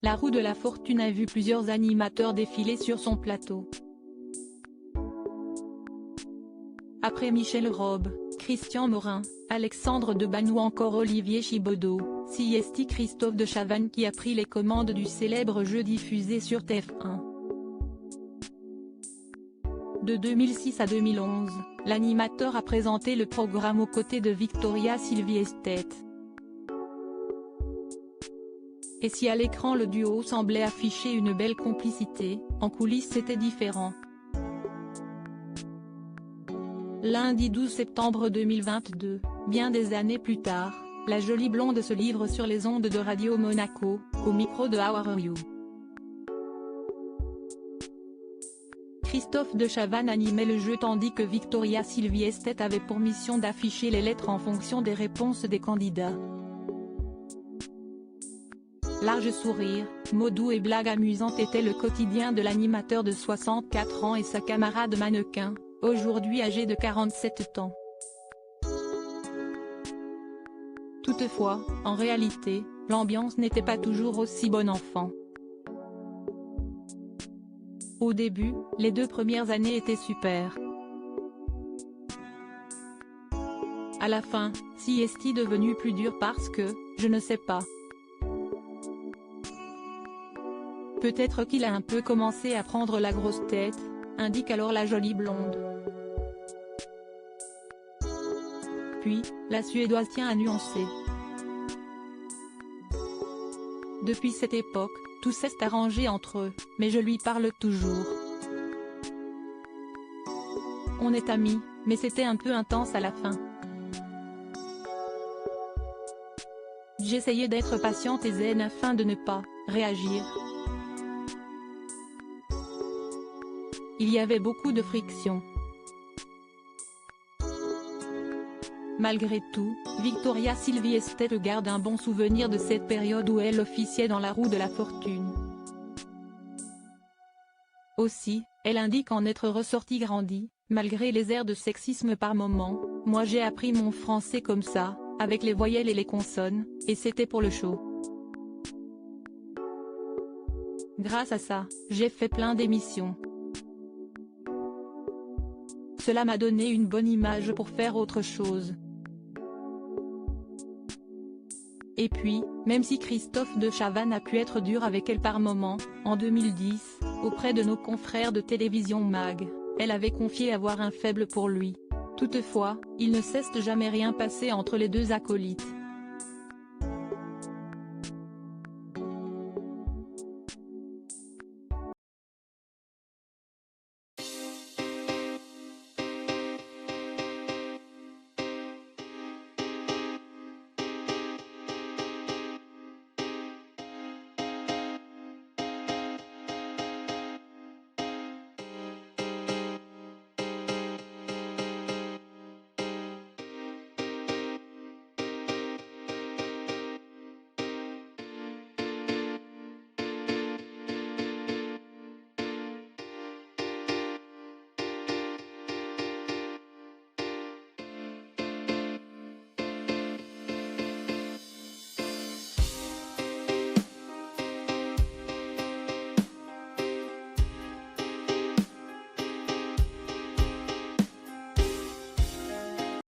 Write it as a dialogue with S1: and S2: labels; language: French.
S1: La roue de la fortune a vu plusieurs animateurs défiler sur son plateau. Après Michel Robe, Christian Morin, Alexandre Debanne ou encore Olivier Chibaudot, c'est Christophe de Chavannes qui a pris les commandes du célèbre jeu diffusé sur TF1. De 2006 à 2011, l'animateur a présenté le programme aux côtés de Victoria Silvstedt. Et si à l'écran le duo semblait afficher une belle complicité, en coulisses c'était différent. Lundi 12 septembre 2022, bien des années plus tard, la jolie blonde se livre sur les ondes de Radio Monaco, au micro de How Are You. Christophe de Chavannes animait le jeu tandis que Victoria Silvstedt avait pour mission d'afficher les lettres en fonction des réponses des candidats. Large sourire, mots doux et blagues amusantes étaient le quotidien de l'animateur de 64 ans et sa camarade mannequin, aujourd'hui âgé de 47 ans. Toutefois, en réalité, l'ambiance n'était pas toujours aussi bon enfant. Au début, les 2 premières années étaient super. À la fin, c'est devenu plus dur parce que, je ne sais pas. Peut-être qu'il a un peu commencé à prendre la grosse tête, indique alors la jolie blonde. Puis, la Suédoise tient à nuancer. Depuis cette époque, tout s'est arrangé entre eux, mais je lui parle toujours. On est amis, mais c'était un peu intense à la fin. J'essayais d'être patiente et zen afin de ne pas réagir. Il y avait beaucoup de friction. Malgré tout, Victoria Silvstedt garde un bon souvenir de cette période où elle officiait dans la roue de la fortune. Aussi, elle indique en être ressortie grandie, malgré les airs de sexisme par moments. Moi j'ai appris mon français comme ça, avec les voyelles et les consonnes, et c'était pour le show. Grâce à ça, j'ai fait plein d'émissions. Cela m'a donné une bonne image pour faire autre chose. Et puis, même si Christophe de Chavannes a pu être dur avec elle par moments, en 2010, auprès de nos confrères de télévision MAG, elle avait confié avoir un faible pour lui. Toutefois, il ne cesse de jamais rien passer entre les deux acolytes.